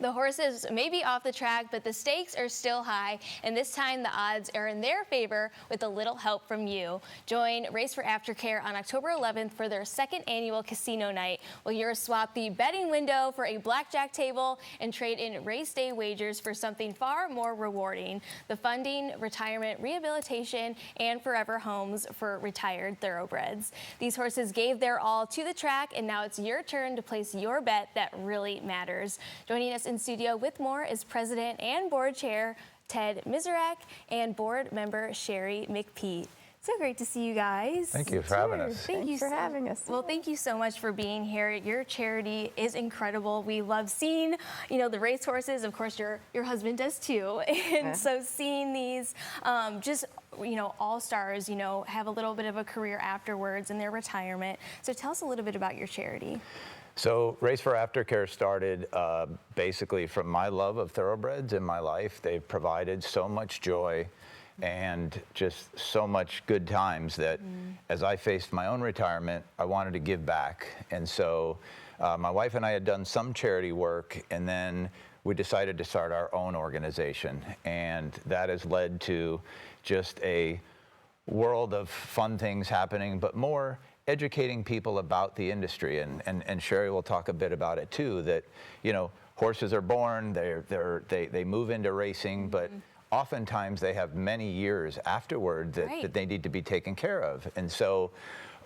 The horses may be off the track, but the stakes are still high, and this time the odds are in their favor with a little help from you. Join Race for Aftercare on October 11th for their second annual casino night. We'll hear swap the betting window for a blackjack table and trade in race day wagers for something far more rewarding: the funding, retirement, rehabilitation, and forever homes for retired thoroughbreds. These horses gave their all to the track, and now it's your turn to place your bet that really matters. Joining us in studio with more is President and Board Chair Ted Miserak and Board Member Sherry McPeet. So great to see you guys. Thank you for having us. Thank you for having us. Well, thank you so much for being here. Your charity is incredible. We love seeing, the racehorses. Of course, your husband does too. And so seeing these all-stars, have a little bit of a career afterwards in their retirement. So tell us a little bit about your charity. So Race for Aftercare started basically from my love of thoroughbreds in my life. They've provided so much joy and just so much good times that as I faced my own retirement, I wanted to give back. And so my wife and I had done some charity work, and then we decided to start our own organization. And that has led to just a world of fun things happening, but more educating people about the industry. And Sherry will talk a bit about it too, that, horses are born, they move into racing, but oftentimes they have many years afterward that they need to be taken care of. And so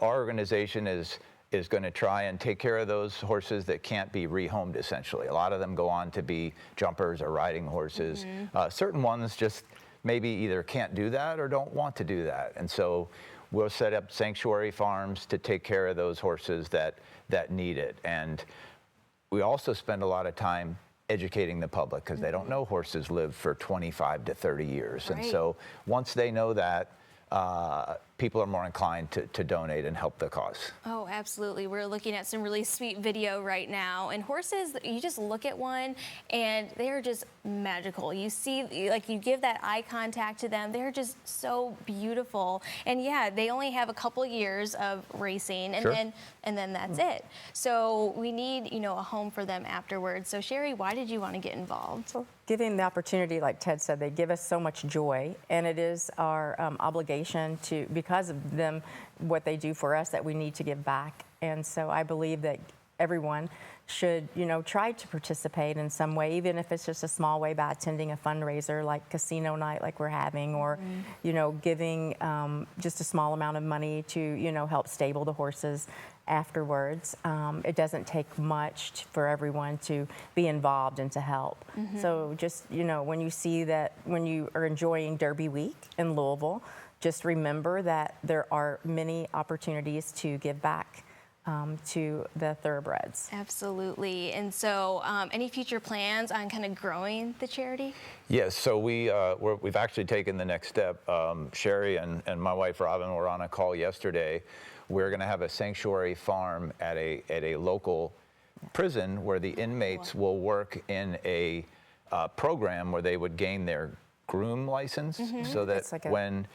our organization is going to try and take care of those horses that can't be rehomed, essentially. A lot of them go on to be jumpers or riding horses. Certain ones just maybe either can't do that or don't want to do that. And so we'll set up sanctuary farms to take care of those horses that need it. And we also spend a lot of time educating the public, because they don't know horses live for 25 to 30 years. And so once they know that, people are more inclined to donate and help the cause. Oh, absolutely. We're looking at some really sweet video right now. And horses, you just look at one and they're just magical. You see, you give that eye contact to them. They're just so beautiful. And yeah, they only have a couple years of racing, and then that's it. So we need, a home for them afterwards. So Sherry, why did you want to get involved? So giving the opportunity, like Ted said, they give us so much joy, and it is our obligation to, because of them, what they do for us, that we need to give back. And so I believe that everyone should, try to participate in some way, even if it's just a small way, by attending a fundraiser like casino night like we're having, or, giving just a small amount of money to, help stable the horses afterwards. It doesn't take much for everyone to be involved and to help. So just, when you see that, when you are enjoying Derby Week in Louisville, just remember that there are many opportunities to give back to the thoroughbreds. Absolutely. And so any future plans on kind of growing the charity? Yes, so we've actually taken the next step. Sherry and my wife Robin were on a call yesterday. We're going to have a sanctuary farm at a local prison where the inmates will work in a program where they would gain their groom license, so that when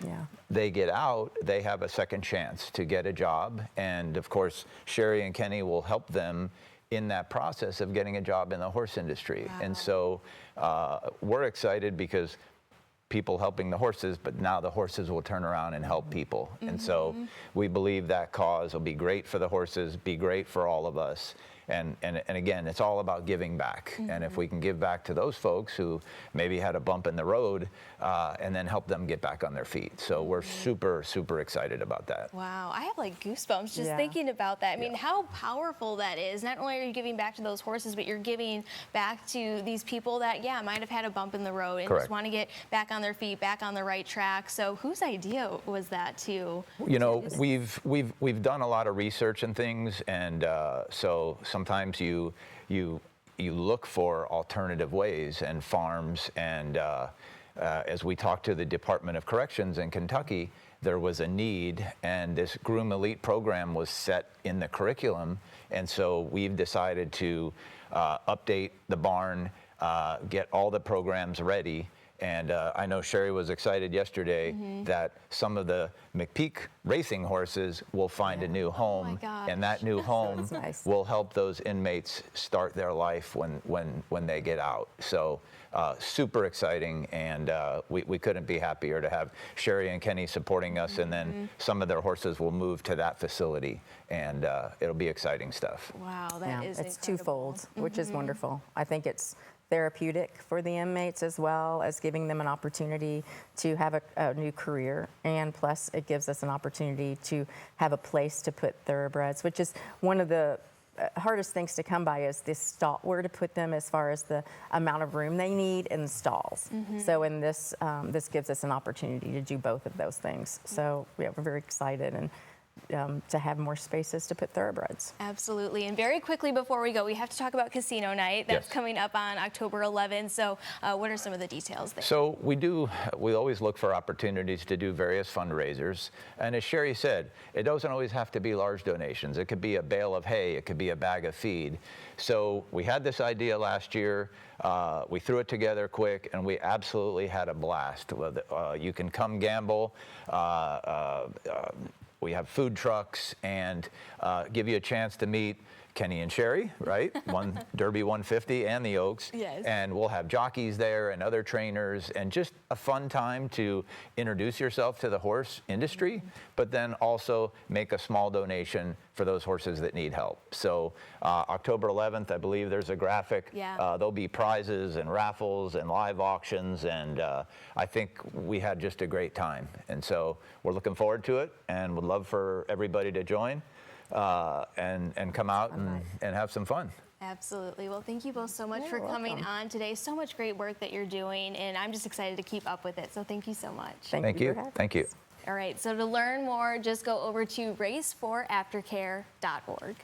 they get out, they have a second chance to get a job. And of course, Sherry and Kenny will help them in that process of getting a job in the horse industry. And so we're excited because people helping the horses, but now the horses will turn around and help people. And so we believe that cause will be great for the horses, be great for all of us. And again, it's all about giving back. And if we can give back to those folks who maybe had a bump in the road, and then help them get back on their feet. So we're super, super excited about that. Wow, I have goosebumps just thinking about that. I mean, how powerful that is. Not only are you giving back to those horses, but you're giving back to these people that, might have had a bump in the road and just want to get back on their feet, back on the right track. So whose idea was that too? We've done a lot of research and things, and so sometimes you look for alternative ways and farms, and as we talked to the Department of Corrections in Kentucky, there was a need, and this Groom Elite program was set in the curriculum, and so we've decided to update the barn, get all the programs ready, And I know Sherry was excited yesterday that some of the McPeak racing horses will find a new home, and that new home nice. will help those inmates start their life when they get out. So super exciting, and we couldn't be happier to have Sherry and Kenny supporting us, and then some of their horses will move to that facility, and it'll be exciting stuff. Wow, that is it's incredible. twofold, which is wonderful. I think it's therapeutic for the inmates as well as giving them an opportunity to have a new career, and plus it gives us an opportunity to have a place to put thoroughbreds, which is one of the hardest things to come by, is this stall, where to put them as far as the amount of room they need in the stalls. So in this, this gives us an opportunity to do both of those things. So yeah, we're very excited and to have more spaces to put thoroughbreds. Absolutely. And very quickly before we go, we have to talk about casino night. That's Yes. coming up on October 11th. So what are some of the details there? So we always look for opportunities to do various fundraisers. And as Sherry said, it doesn't always have to be large donations. It could be a bale of hay, it could be a bag of feed. So we had this idea last year. We threw it together quick, and we absolutely had a blast. You can come gamble. We have food trucks, and give you a chance to meet Kenny and Sherry, right? One Derby 150 and the Oaks. Yes. And we'll have jockeys there and other trainers, and just a fun time to introduce yourself to the horse industry, but then also make a small donation for those horses that need help. So October 11th, I believe there's a graphic. Yeah. There'll be prizes and raffles and live auctions, and I think we had just a great time. And so we're looking forward to it, and would love for everybody to join and come out and have some fun. Absolutely. Well, thank you both so much for coming on today. So much great work that you're doing, and I'm just excited to keep up with it. So thank you so much. Thank you. For having Thank you. us. All right, so to learn more, just go over to raceforaftercare.org.